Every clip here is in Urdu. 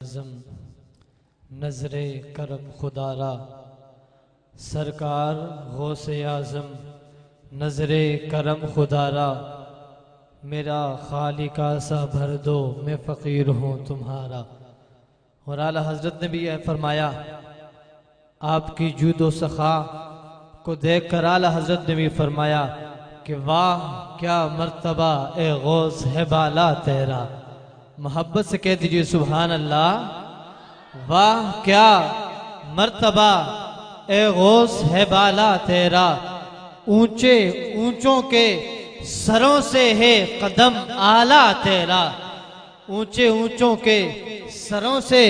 اعظم نظر کرم خدا را سرکار غوث اعظم نظر کرم خدا را میرا خالقہ سا بھر دو میں فقیر ہوں تمہارا۔ اور اعلیٰ حضرت نے بھی یہ فرمایا، آپ کی جود و سخا کو دیکھ کر اعلیٰ حضرت نے بھی فرمایا کہ واہ کیا مرتبہ اے غوث ہے بالا تیرا۔ محبت سے کہہ دیجئے سبحان اللہ۔ واہ کیا مرتبہ اے غوث ہے بالا تیرا، اونچے اونچوں کے سروں سے ہے قدم اعلیٰ تیرا، اونچے اونچوں کے سروں سے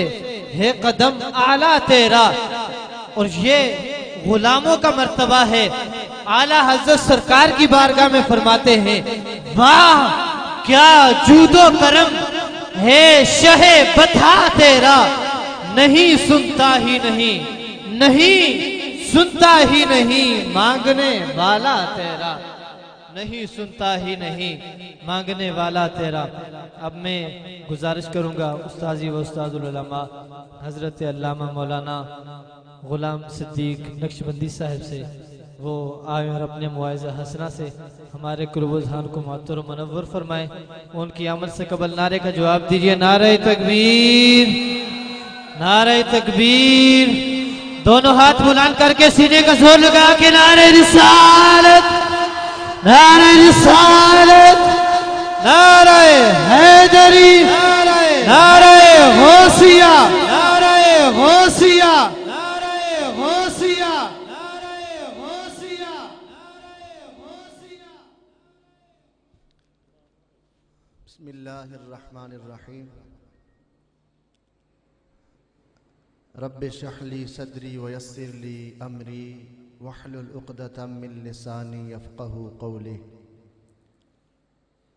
ہے قدم اعلیٰ تیرا۔ اور یہ غلاموں کا مرتبہ ہے۔ اعلیٰ حضرت سرکار کی بارگاہ میں فرماتے ہیں، واہ کیا جود و کرم ہے شہ بتا تیرا، نہیں سنتا ہی نہیں، نہیں سنتا ہی نہیں مانگنے والا تیرا، نہیں سنتا ہی نہیں مانگنے والا تیرا۔ اب میں گزارش کروں گا استاذی و استاذ العلماء حضرت علامہ مولانا غلام صدیق نقشبندی صاحب سے، وہ آئے اور اپنے معاوضہ حسنہ سے ہمارے قلوب و اذہان کو معطر و منور فرمائیں۔ ان کی عمل سے قبل نعرے کا جواب دیجئے، نعرہ تکبیر، نعرہ تکبیر۔ دونوں ہاتھ بلند کر کے سینے کا زور لگا کے نعرہ رسالت، نعرہ رسالت، نعرہ حیدری، نعرہ غوثیہ، نعرہ غوثیہ، نعرہ غوثیہ، نعرہ غوثیہ، نعرہ غوثیہ۔ بسم اللہ الرحمن الرحیم۔ رب اشرح لی صدری ویسر لی امری واحلل عقدۃ من لسانی یفقہوا قولی۔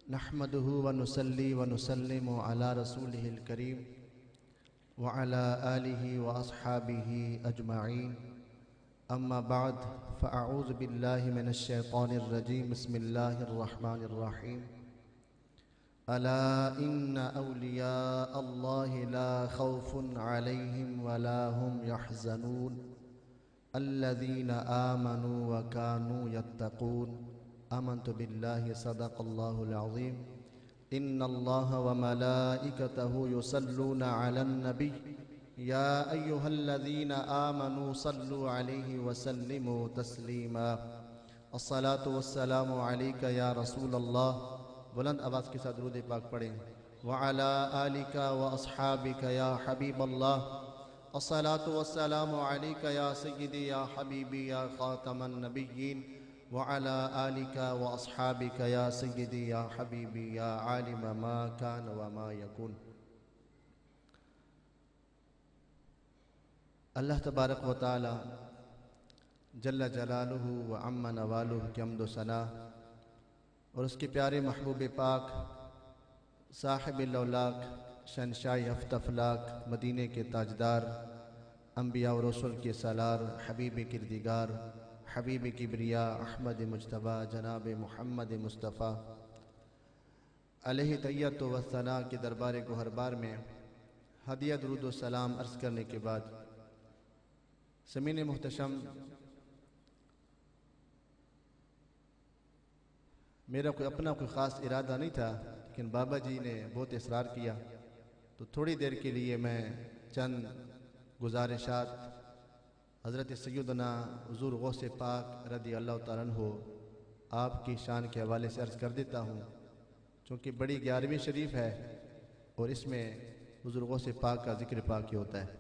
نحمدہ ونصلی ونسلم علی رسولہ الکریم وعلی آلہ واصحابہ اجمعین، اما بعد فاعوذ باللہ من الشیطان الرجیم، بسم اللہ الرحمن الرحیم۔ الا ان اولیاء اللہ لا خوف علیہم ولا هم يحزنون الذین آمنوا وكانوا يتقون۔ آمنت باللہ صدق اللہ العظیم۔ ان اللہ وملائکتہ یصلون علی النبی یا ایہا الذین آمنوا صلوا علیہ وسلموا تسلیما۔ الصلاة والسلام علیک یا رسول اللہ، بلند آواز کے ساتھ درود پاک پڑھیں، وعلی آلک واصحابک یا حبیب اللہ، الصلاة والسلام علیک یا سیدی یا حبیبی یا خاتم النبیین، وعلی آلک واصحابک یا سیدی یا حبیبی یا عالم ما کان وما یکون۔ اللہ تبارک و تعالی جل جلالہ و عم نوالہ کی حمد و ثنا اور اس کے پیارے محبوب پاک صاحب اللولاک شہنشاہ ہفت افلاک مدینے کے تاجدار انبیاء و رسول کے سالار حبیب کردگار حبیب کبریا احمد مجتبیٰ جناب محمد مصطفیٰ علیہ تحیت و ثنا کے دربار گوہر بار میں ہدیہ درود و سلام عرض کرنے کے بعد، سمعین محتشم، میرا اپنا کوئی خاص ارادہ نہیں تھا، لیکن بابا جی نے بہت اصرار کیا تو تھوڑی دیر کے لیے میں چند گزارشات حضرت سیدنا حضور غوث پاک رضی اللہ تعالیٰ عنہ آپ کی شان کے حوالے سے عرض کر دیتا ہوں، چونکہ بڑی 11ویں شریف ہے اور اس میں حضور غوث پاک کا ذکر پاک ہی ہوتا ہے۔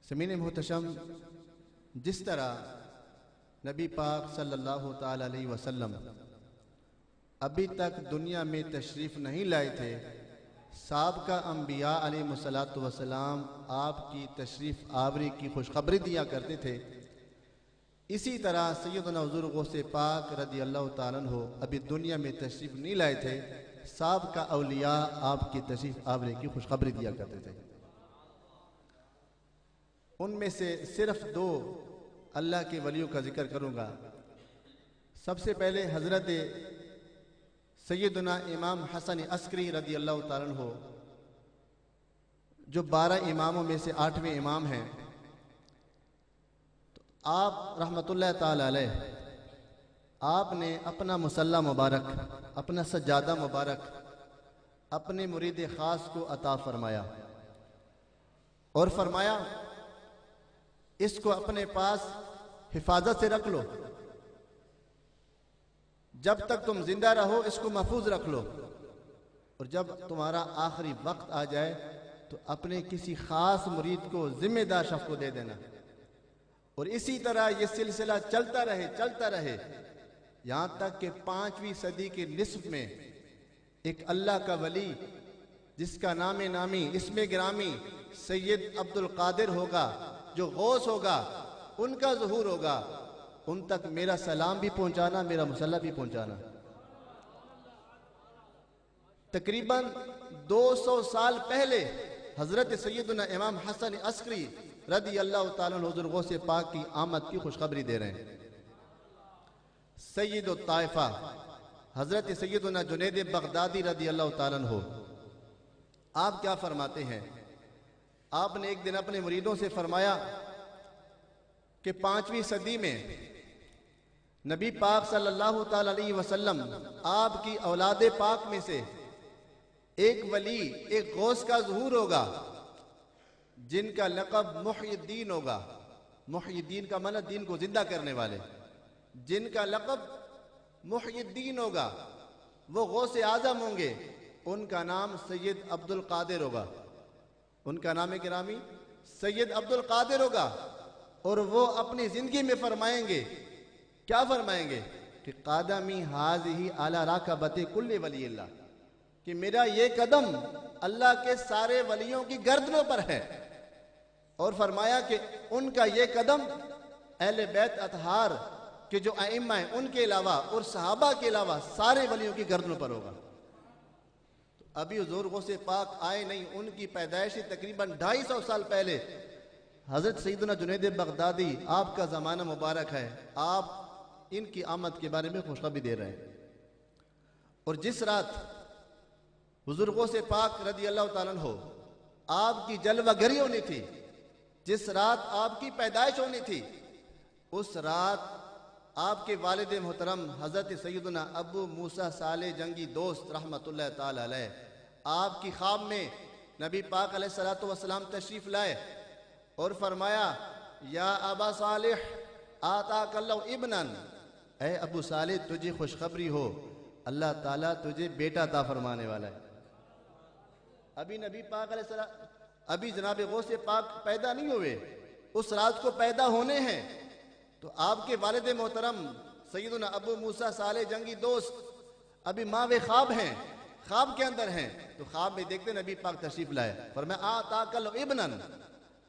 سمعین محتشم، جس طرح نبی پاک صلی اللہ تعالیٰ علیہ وسلم ابھی تک دنیا میں تشریف نہیں لائے تھے، سابقہ انبیاء علیہ السلام آپ کی تشریف آوری کی خوشخبری دیا کرتے تھے، اسی طرح سیدنا حضور غوث پاک رضی اللہ تعالیٰ عنہ ابھی دنیا میں تشریف نہیں لائے تھے، سابقہ اولیاء آپ کی تشریف آوری کی خوشخبری دیا کرتے تھے۔ ان میں سے صرف 2 اللہ کے ولیوں کا ذکر کروں گا۔ سب سے پہلے حضرت سیدنا امام حسن عسکری رضی اللہ تعالیٰ عنہ جو 12 اماموں میں سے 8ویں امام ہیں، تو آپ رحمۃ اللہ تعالی علیہ، آپ نے اپنا مصلی مبارک، اپنا سجادہ مبارک اپنے مرید خاص کو عطا فرمایا اور فرمایا اس کو اپنے پاس حفاظت سے رکھ لو، جب تک تم زندہ رہو اس کو محفوظ رکھ لو، اور جب تمہارا آخری وقت آ جائے تو اپنے کسی خاص مرید کو ذمہ دار شخص کو دے دینا۔ اور اسی طرح یہ سلسلہ چلتا رہے یہاں تک کہ 5ویں صدی کے نصف میں ایک اللہ کا ولی جس کا نام نامی اسم گرامی سید عبد القادر ہوگا، جو غوث ہوگا، ان کا ظہور ہوگا، ان تک میرا سلام بھی پہنچانا، میرا مصلی بھی پہنچانا۔ تقریباً 200 سال پہلے حضرت سیدنا امام حسن عسکری رضی اللہ تعالیٰ عنہ حضور غوث پاک کی آمد کی خوشخبری دے رہے ہیں۔ سید الطائفہ حضرت سیدنا جنید بغدادی رضی اللہ تعالیٰ عنہ، آپ کیا فرماتے ہیں؟ آپ نے ایک دن اپنے مریدوں سے فرمایا کہ 5ویں صدی میں نبی پاک صلی اللہ تعالیٰ علیہ وسلم آپ کی اولاد پاک میں سے ایک ولی، ایک غوث کا ظہور ہوگا جن کا لقب محی الدین ہوگا۔ محی الدین کا معنی دین کو زندہ کرنے والے، جن کا لقب محی الدین ہوگا، وہ غوث اعظم ہوں گے، ان کا نام سید عبد القادر ہوگا، ان کا نام گرامی سید عبد القادر ہوگا۔ اور وہ اپنی زندگی میں فرمائیں گے، کیا فرمائیں گے؟ کہ قدمی ہذہ علی راکبۃ کل ولی اللہ، کہ میرا یہ قدم اللہ کے سارے ولیوں کی گردنوں پر ہے۔ اور فرمایا کہ ان کا یہ قدم اہل بیت اطہار کہ جو ائمہ ہیں ان کے علاوہ اور صحابہ کے علاوہ سارے ولیوں کی گردنوں پر ہوگا۔ تو ابھی حضور غوث پاک آئے نہیں، ان کی پیدائش تقریباً 250 سال پہلے حضرت سیدنا جنید بغدادی، آپ کا زمانہ مبارک ہے، آپ ان کی آمد کے بارے میں خوشخبری دے رہے ہیں۔ اور جس رات حضور غوث پاک رضی اللہ تعالیٰ عنہ آپ کی جلوہ گری ہونی تھی، جس رات آپ کی پیدائش ہونی تھی، اس رات آپ کے والد محترم حضرت سیدنا ابو موسیٰ صالح جنگی دوست رحمت اللہ تعالی علیہ، آپ کی خواب میں نبی پاک علیہ السلام تشریف لائے اور فرمایا یا ابا صالح آتاک اللہ ابنا، اے ابو صالح تجھے خوشخبری ہو، اللہ تعالیٰ تجھے بیٹا عطا فرمانے والا ہے۔ ابھی نبی پاک علیہ السلام، ابھی جناب غوث پاک پیدا نہیں ہوئے، اس رات کو پیدا ہونے ہیں۔ تو آپ کے والد محترم سیدنا ابو موسیٰ صالح جنگی دوست ابھی ماوے خواب ہیں، خواب کے اندر ہیں، تو خواب میں دیکھتے نبی پاک تشریف لائے، فرمایا آتاک اللہ ابنا،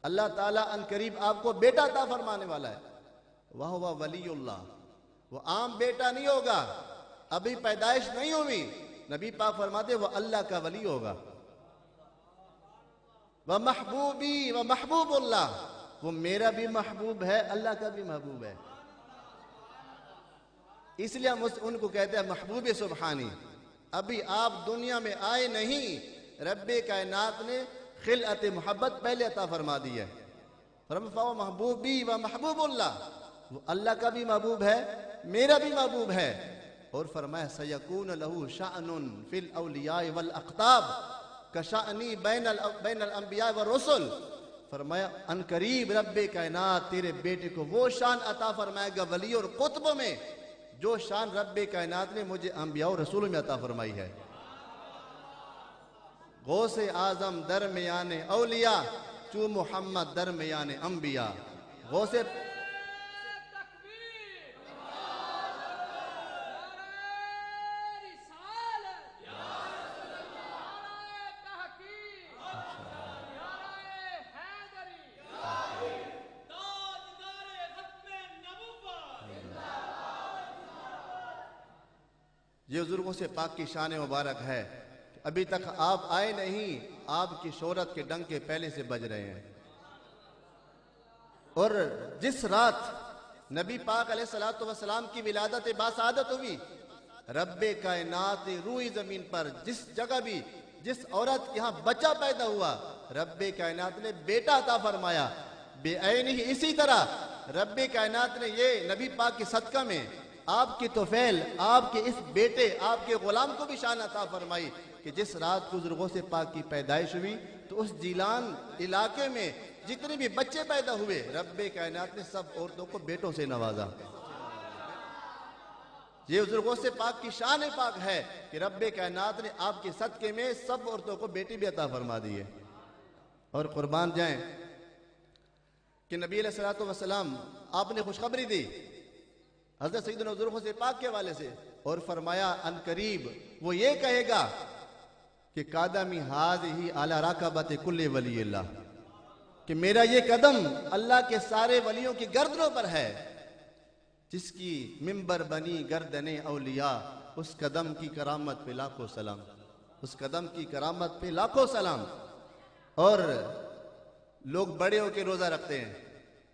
اللہ تعالیٰ ان قریب آپ کو بیٹا عطا فرمانے والا ہے۔ وَهُوَ ولی اللہ، وہ عام بیٹا نہیں ہوگا، ابھی پیدائش نہیں ہوئی، نبی پاک فرماتے وہ اللہ کا ولی ہوگا۔ وَمَحْبُوبِي وَمَحْبُوبُ اللہ، وہ میرا بھی محبوب ہے، اللہ کا بھی محبوب ہے۔ اس لیے ہم ان کو کہتے ہیں محبوب سبحانی۔ ابھی آپ دنیا میں آئے نہیں، رب کائنات نے خلعت محبت پہلے عطا فرما دی ہے۔ فرمایا محبوبی و محبوب اللہ، وہ اللہ کا بھی محبوب ہے، میرا بھی محبوب ہے۔ اور فرمایا سیکون لہو شأن فی الاولیاء والاقطاب کشأنی بین الانبیاء والرسل، فرمایا ان قریب رب کائنات تیرے بیٹے کو وہ شان عطا فرمائے گا ولی اور قطب میں جو شان رب کائنات نے مجھے انبیاء اور رسولوں میں عطا فرمائی ہے۔ غوث اعظم درمیان اولیاء چو محمد درمیان انبیاء، غوث یہ حضور غوث پاک کی شان مبارک ہے۔ ابھی تک آپ آئے نہیں، آپ کی شہرت کے ڈنکے پہلے سے بج رہے ہیں۔ اور جس رات نبی پاک علیہ السلام کی ولادت باسعادت ہوئی، رب کائنات روئی زمین پر جس جگہ بھی جس عورت یہاں بچہ پیدا ہوا، رب کائنات نے بیٹا عطا فرمایا، بے عین ہی اسی طرح رب کائنات نے یہ نبی پاک کے صدقہ میں آپ کی طفیل، آپ کے اس بیٹے، آپ کے غلام کو بھی شان عطا فرمائی کہ جس رات کو حضور غوث پاک کی پیدائش ہوئی تو اس جیلان علاقے میں جتنے بھی بچے پیدا ہوئے رب کائنات نے سب عورتوں کو بیٹوں سے نوازا۔ یہ حضور غوث پاک کی شان پاک ہے کہ رب کائنات نے آپ کے صدقے میں سب عورتوں کو بیٹی بھی عطا فرما دی ہے۔ اور قربان جائیں کہ نبی علیہ الصلوۃ والسلام آپ نے خوشخبری دی حضرت سیدنا حضور غوث پاک کے والے سے، اور فرمایا ان قریب وہ یہ کہے گا کہ قدمی ھذہ علی رکبۃ کل ولی اللہ، کہ میرا یہ قدم اللہ کے سارے ولیوں کی گردنوں پر ہے، جس کی منبر بنی گردن اولیاء، اس قدم کی کرامت پہ لاکھوں سلام، اس قدم کی کرامت پہ لاکھوں سلام۔ اور لوگ بڑے ہو کے روزہ رکھتے ہیں،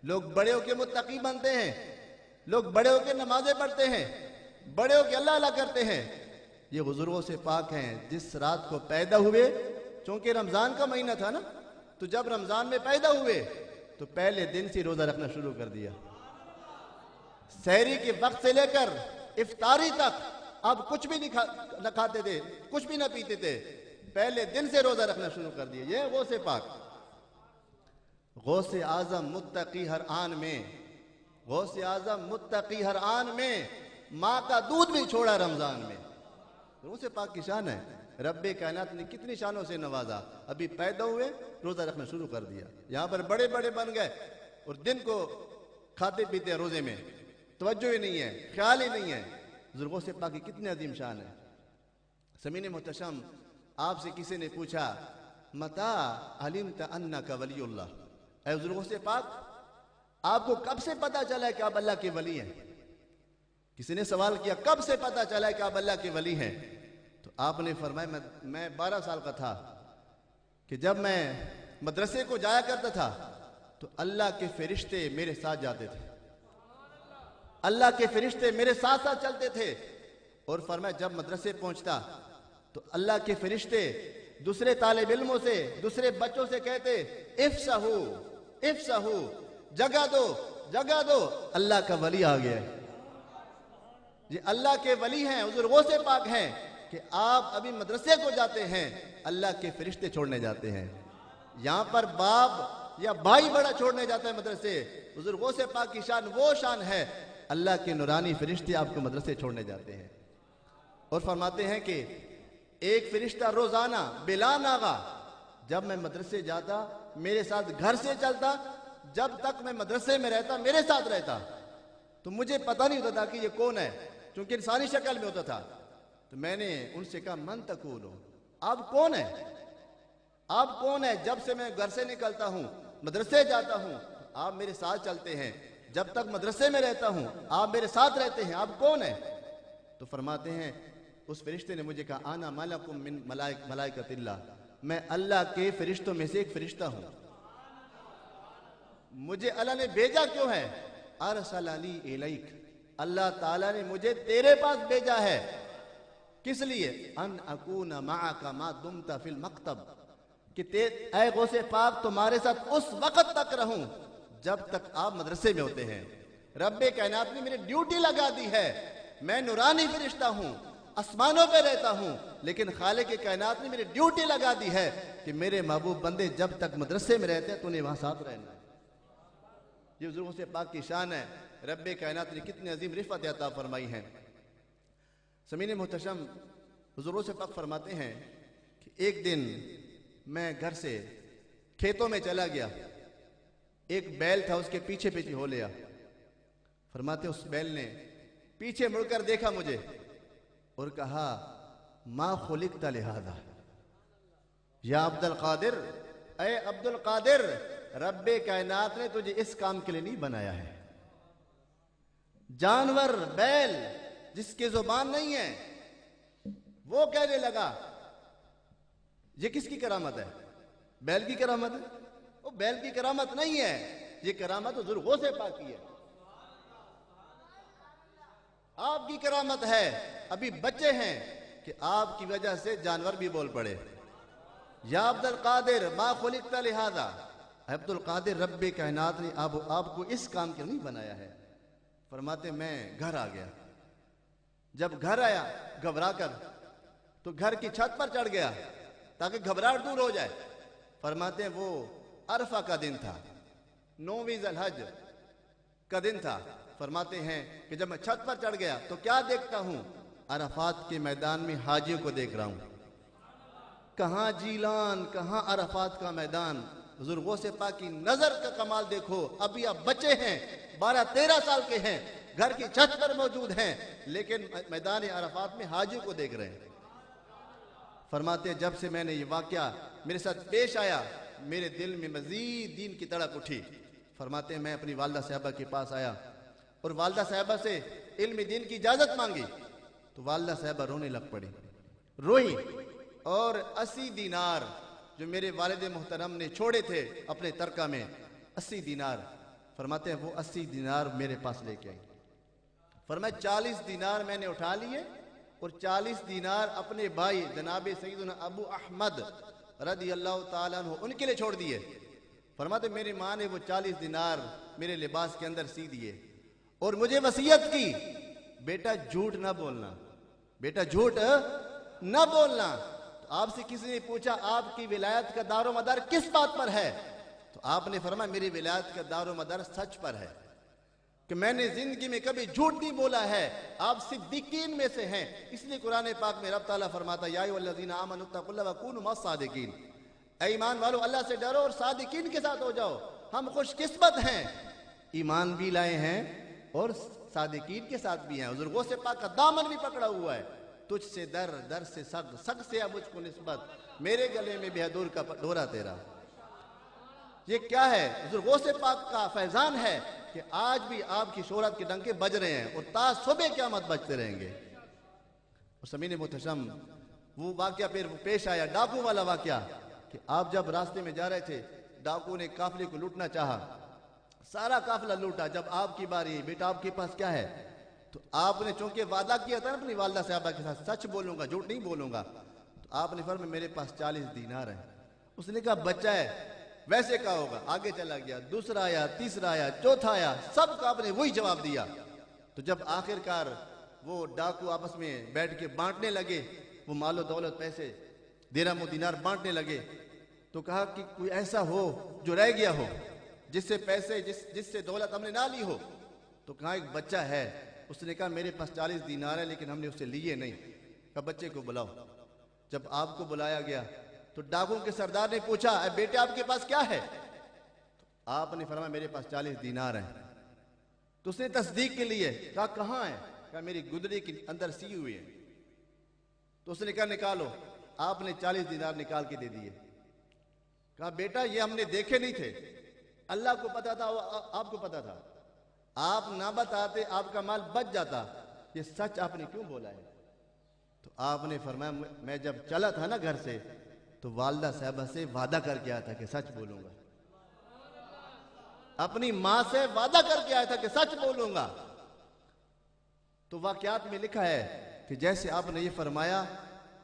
لوگ بڑے ہو کے متقی بنتے ہیں، لوگ بڑے ہو کے نمازیں پڑھتے ہیں، بڑے ہو کے اللہ اللہ کرتے ہیں۔ یہ حضور سے پاک ہیں جس رات کو پیدا ہوئے، چونکہ رمضان کا مہینہ تھا نا، تو جب رمضان میں پیدا ہوئے تو پہلے دن سے روزہ رکھنا شروع کر دیا۔ سحری کے وقت سے لے کر افطاری تک اب کچھ بھی نہ کھاتے تھے، کچھ بھی نہ پیتے تھے، پہلے دن سے روزہ رکھنا شروع کر دیا۔ یہ غوث پاک، غوث اعظم متقی ہر آن میں، غوث اعظم متقی ہر آن میں، ماں کا دودھ بھی چھوڑا رمضان میں۔ غوث پاک کی شان ہے، رب کائنات نے کتنی شانوں سے نوازا، ابھی پیدا ہوئے روزہ رکھنا شروع کر دیا۔ یہاں پر بڑے بڑے بن گئے اور دن کو کھاتے پیتے ہیں روزے میں، توجہ ہی نہیں ہے، خیال ہی نہیں ہے۔ حضور غوث پاک کی کتنی عظیم شان ہے۔ سمعین محتشم، آپ سے کسی نے پوچھا متى علمت انک ولی اللہ، اے حضور غوث پاک آپ کو کب سے پتا چلا ہے کہ آپ اللہ کے ولی ہیں؟ کسی نے سوال کیا کب سے پتا چلا ہے کہ آپ اللہ کے ولی ہیں؟ تو آپ نے فرمایا میں 12 سال کا تھا کہ جب میں مدرسے کو جایا کرتا تھا تو اللہ کے فرشتے میرے ساتھ جاتے تھے، اللہ کے فرشتے میرے ساتھ ساتھ چلتے تھے، اور فرمایا جب مدرسے پہنچتا تو اللہ کے فرشتے دوسرے طالب علموں سے، دوسرے بچوں سے کہتے افسحو افسحو، جگہ دو جگہ دو، اللہ کا ولی آ گیا ہے۔ یہ اللہ کے ولی ہیں، حضور غوث پاک ہیں کہ آپ ابھی مدرسے کو جاتے ہیں، اللہ کے فرشتے چھوڑنے جاتے ہیں۔ یہاں پر باپ یا بھائی بڑا چھوڑنے جاتا ہے مدرسے، حضور غوث پاک کی شان وہ شان ہے، اللہ کے نورانی فرشتے آپ کو مدرسے چھوڑنے جاتے ہیں۔ اور فرماتے ہیں کہ ایک فرشتہ روزانہ بلا ناغا جب میں مدرسے جاتا میرے ساتھ گھر سے چلتا، جب تک میں مدرسے میں رہتا میرے ساتھ رہتا، تو مجھے پتہ نہیں ہوتا تھا کہ یہ کون ہے، چونکہ انسانی شکل میں ہوتا تھا۔ تو میں نے ان سے کہا من تقولو، آپ کون ہیں، آپ کون ہیں؟ جب سے میں گھر سے نکلتا ہوں مدرسے جاتا ہوں تو آپ میرے ساتھ چلتے ہیں، جب تک مدرسے میں رہتا ہوں آپ میرے ساتھ رہتے ہیں، آپ کون ہیں؟ تو فرماتے ہیں اس فرشتے نے مجھے کہا انا ملکم من ملائکۃ اللہ، میں اللہ کے فرشتوں میں سے ایک فرشتہ ہوں۔ مجھے اللہ نے بھیجا کیوں ہے؟ ارسلنی الیک، اللہ تعالیٰ نے مجھے تیرے پاس بھیجا ہے، کس لیے؟ ان اکون معک ما دمت فی المکتب، کہ اے غوث پاک تمہارے ساتھ اس وقت تک رہوں جب تک آپ مدرسے میں ہوتے ہیں۔ رب کائنات نے میری ڈیوٹی لگا دی ہے، میں نورانی فرشتہ ہوں، آسمانوں پہ رہتا ہوں، لیکن خالق کائنات نے میری ڈیوٹی لگا دی ہے کہ میرے محبوب بندے جب تک مدرسے میں رہتے ہیں تو انہیں وہاں ساتھ رہنا ہے۔ یہ حضور غوث پاک کی شان ہے، رب کائنات نے کتنی عظیم رفعت عطا فرمائی ہیں۔ سمعین محتشم، حضور غوث پاک فرماتے ہیں کہ ایک دن میں گھر سے کھیتوں میں چلا گیا، ایک بیل تھا اس کے پیچھے پیچھے ہو لیا۔ فرماتے اس بیل نے پیچھے مڑ کر دیکھا مجھے اور کہا ما خلقت لہذا، یا عبد القادر، اے عبد القادر، رب کائنات نے تجھے اس کام کے لیے نہیں بنایا ہے۔ جانور بیل جس کی زبان نہیں ہے وہ کہنے لگا یہ کس کی کرامت ہے؟ بیل کی کرامت ہے؟ وہ بیل کی کرامت نہیں ہے، یہ کرامت حضور غوث پاک کی ہے، آپ کی کرامت ہے۔ ابھی بچے ہیں کہ آپ کی وجہ سے جانور بھی بول پڑے، یا عبد القادر ما خلقت لہذا، عبد القادر رب کائنات نے آپ کو اس کام کے نہیں بنایا ہے۔ فرماتے میں گھر آ گیا، جب گھر آیا گھبرا کر تو گھر کی چھت پر چڑھ گیا تاکہ گھبراہٹ دور ہو جائے۔ فرماتے ہیں وہ عرفہ کا دن تھا، 9ویں ذی الحج کا دن تھا۔ فرماتے ہیں کہ جب میں چھت پر چڑھ گیا تو کیا دیکھتا ہوں؟ عرفات کے میدان میں حاجیوں کو دیکھ رہا ہوں۔ کہاں جیلان، کہاں عرفات کا میدان۔ حضور غوث پاک کی نظر کا کمال دیکھو، ابھی آپ بچے ہیں، 12-13 سال کے ہیں، گھر کی چھت پر موجود ہیں، لیکن میدان عرفات میں حاجیوں کو دیکھ رہے ہیں۔ فرماتے ہیں جب سے میں نے یہ واقعہ میرے ساتھ پیش آیا، میرے دل میں مزید دین کی تڑپ اٹھی۔ فرماتے ہیں میں اپنی والدہ صاحبہ کے پاس آیا اور والدہ صاحبہ سے علم دین کی اجازت مانگی تو والدہ صاحبہ رونے لگ پڑی، روئی، اور 80 دینار جو میرے والد محترم نے چھوڑے تھے اپنے ترکہ میں، 80 دینار، فرماتے ہیں وہ 80 دینار میرے پاس لے کے آئی۔ فرمایا 40 دینار میں نے اٹھا لیے اور 40 دینار اپنے بھائی جناب سیدنا ابو احمد رضی اللہ تعالیٰ عنہ ان کے لیے چھوڑ دیے۔ فرماتے میری ماں نے وہ 40 دینار میرے لباس کے اندر سی دیے اور مجھے وصیت کی، بیٹا جھوٹ نہ بولنا، بیٹا جھوٹ نہ بولنا۔ تو آپ سے کسی نے پوچھا آپ کی ولایت کا دار و مدار کس بات پر ہے؟ تو آپ نے فرمایا میری ولایت کا دار و مدار سچ پر ہے، کہ میں نے زندگی میں کبھی جھوٹ نہیں بولا ہے، آپ صدیقین میں سے ہیں۔ اس لیے قرآن پاک میں رب تعالیٰ فرماتا یا ایھا الذین آمنوا اتقوا اللہ وکونوا مع الصادقین، اے ایمان والو اللہ سے ڈرو اور صادقین کے ساتھ ہو جاؤ۔ ہم خوش قسمت ہیں، ایمان بھی لائے ہیں اور صادقین کے ساتھ بھی ہیں۔ حضور غوث پاک کا دامن بھی پکڑا ہوا ہے، تجھ سے در، در سے سگ، سگ سے اب مجھ کو نسبت، میرے گلے میں بھی ہے دور کا ڈورا تیرا۔ یہ کیا ہے؟ حضور غوث پاک کا فیضان ہے کہ آج بھی آپ کی شہرت کے ڈنکے بج رہے ہیں اور تا صبح قیامت بجتے رہیں گے۔ اور سمین محتشم وہ واقعہ پھر پیش آیا، ڈاکو والا واقعہ، کہ آپ جب راستے میں جا رہے تھے، ڈاکو نے قافلے کو لوٹنا چاہا، سارا قافلہ لوٹا۔ جب آپ کی باری، بیٹا آپ کے پاس کیا ہے؟ تو آپ نے چونکہ وعدہ کیا تھا نا اپنی والدہ صاحبہ کے ساتھ، سچ بولوں گا، جھوٹ نہیں بولوں گا، تو آپ نے فرمایا میرے پاس 40 دینار ہیں۔ اس نے کہا بچہ ہے، ویسے کہا ہوگا۔ آگے چلا گیا، دوسرا آیا، تیسرا آیا، چوتھا آیا، سب کا آپ نے وہی جواب دیا۔ تو جب آخر کار وہ ڈاکو آپس میں بیٹھ کے بانٹنے لگے، وہ مال و دولت، پیسے، درہم و دینار بانٹنے لگے، تو کہا کہ کوئی ایسا ہو جو رہ گیا ہو، جس سے پیسے، جس سے دولت ہم نے نہ لی ہو۔ تو کہا ایک بچہ ہے۔ اس نے کہا میرے پاس 40 دینار ہے لیکن ہم نے اسے لیے نہیں۔ کہا بچے کو بلاؤ۔ جب آپ کو بلایا گیا تو ڈاکو کے سردار نے پوچھا اے بیٹے آپ کے پاس کیا ہے؟ تو آپ نے فرمایا میرے پاس 40 دینار ہیں۔ تو اس نے تصدیق کے لیے کہا کہاں ہے؟ کہا میری گدڑی کے اندر سی ہوئی ہے۔ تو اس نے کہا نکالو۔ آپ نے 40 دینار نکال کے دے دیے۔ کہا بیٹا یہ ہم نے دیکھے نہیں تھے، اللہ کو پتا تھا، آپ کو پتا تھا، آپ نہ بتاتے آپ کا مال بچ جاتا، یہ سچ آپ نے کیوں بولا ہے؟ تو آپ نے فرمایا میں جب چلا تھا نا گھر سے تو والدہ صاحبہ سے وعدہ کر کے آیا تھا کہ سچ بولوں گا، اپنی ماں سے وعدہ کر کے آیا تھا کہ سچ بولوں گا۔ تو واقعات میں لکھا ہے کہ جیسے آپ نے یہ فرمایا،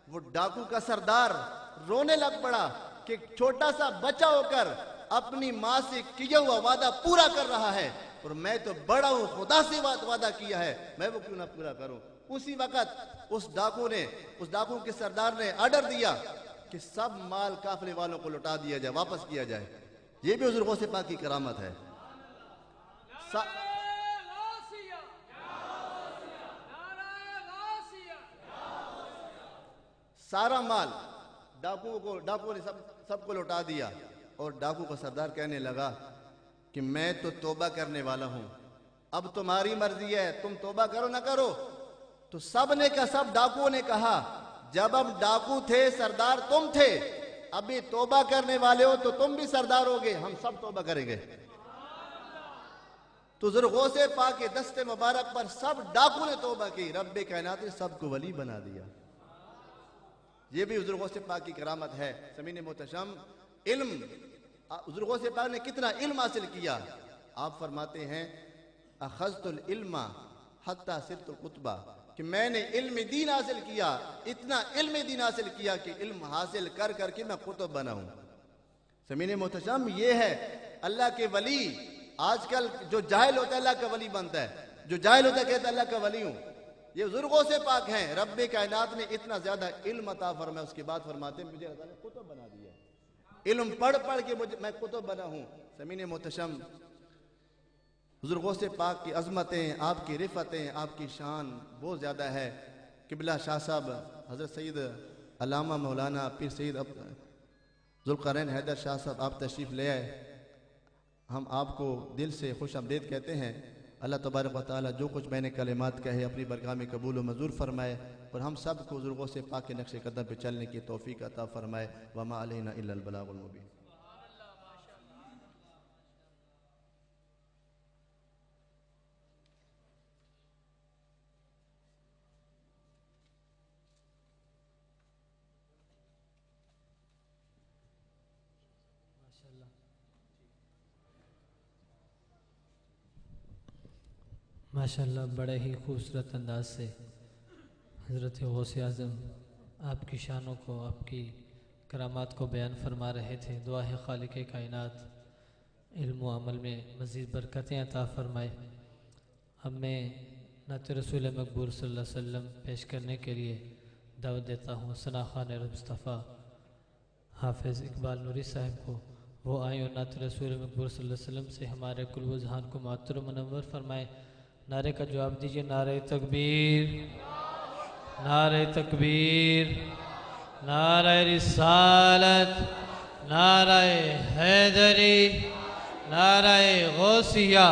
وہ ڈاکو کا سردار رونے لگ پڑا کہ چھوٹا سا بچہ ہو کر اپنی ماں سے کیا ہوا وعدہ پورا کر رہا ہے، اور میں تو بڑا ہوں، خدا سے وعدہ کیا ہے، میں وہ کیوں نہ پورا کروں۔ اسی وقت اس ڈاکو کے سردار نے آرڈر دیا کہ سب مال قافلے والوں کو لوٹا دیا جائے، واپس کیا جائے۔ یہ بھی حضور غوث پاک کی کرامت ہے۔ سارا مال ڈاکو نے سب کو لوٹا دیا، اور ڈاکو کا سردار کہنے لگا کہ میں تو توبہ کرنے والا ہوں، اب تمہاری مرضی ہے، تم توبہ کرو نہ کرو۔ تو سب نے کہا، سب ڈاکوؤں نے کہا جب ہم ڈاکو تھے سردار تم تھے، ابھی توبہ کرنے والے ہو تو تم بھی سردار ہوگے، ہم سب توبہ کریں گے۔ تو حضور غوث پاک کے دست مبارک پر سب ڈاکو نے توبہ کی، رب کائنات نے سب کو ولی بنا دیا۔ یہ بھی حضور غوث پاک کی کرامت ہے۔ سمین محتشم، علم، حضور غوث پاک نے کتنا علم حاصل کیا۔ آپ فرماتے ہیں اخذت العلم حتی صرت قطبہ، کہ میں نے علم دین حاصل کیا، اتنا علم دین حاصل کیا کہ علم حاصل کر کر کے میں قطب بنا ہوں۔ سمعین محتشم، یہ ہے اللہ کے ولی۔ آج کل جو جاہل ہوتا ہے اللہ کا ولی بنتا ہے، جو جاہل ہوتا ہے کہتا ہے اللہ کا ولی ہوں۔ یہ بزرگوں سے پاک ہیں۔ رب کائنات نے اتنا زیادہ علم عطا فرمایا، اس کے بعد فرماتے ہیں مجھے اللہ تعالیٰ نے قطب بنا دیا۔ علم پڑھ پڑھ کے میں قطب بنا ہوں۔ سمعین محتشم، بزرگوں سے پاک کی عظمتیں، آپ کی رفتیں، آپ کی شان بہت زیادہ ہے۔ قبلہ شاہ صاحب حضرت سید علامہ مولانا پیر سید ذوالقرنین حیدر شاہ صاحب آپ تشریف لے آئے۔ ہم آپ کو دل سے خوش آمدید کہتے ہیں۔ اللہ تبارک و تعالیٰ جو کچھ میں نے کلمات کہے اپنی برگاہ میں قبول و منظور فرمائے، اور ہم سب کو بزرگوں سے پاک کے نقش قدم پہ چلنے کی توفیق عطا فرمائے۔ وما علینا الا البلاغ المبین۔ ماشاءاللہ بڑے ہی خوبصورت انداز سے حضرت غوث اعظم آپ کی شانوں کو، آپ کی کرامات کو بیان فرما رہے تھے۔ دعا ہے خالق کائنات علم و عمل میں مزید برکتیں عطا فرمائے۔ اب میں نعت رسول مقبول صلی اللہ علیہ وسلم پیش کرنے کے لیے دعوت دیتا ہوں ثنا خان مصطفیٰ حافظ اقبال نوری صاحب کو۔ وہ آئیں اور نعت رسول مقبول صلی اللہ علیہ وسلم سے ہمارے قلب و ذہان کو معطر و منور فرمائیں۔ نعرے کا جواب دیجئے، نعرہ تکبیر، نعرہ تکبیر، نعرہ رسالت، نعرہ حیدری، نعرہ غوثیہ۔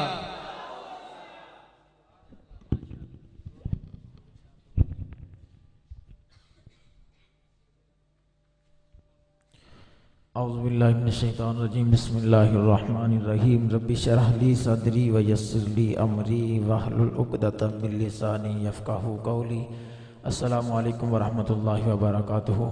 اعوذ باللہ من الشیطان الرجیم، بسم اللہ الرحمن الرحیم۔ رب اشرح لی صدری ویسر لی امری واحلل عقدۃ من لسانی یفقہوا قولی۔ السلام علیکم ورحمۃ اللہ وبرکاتہ۔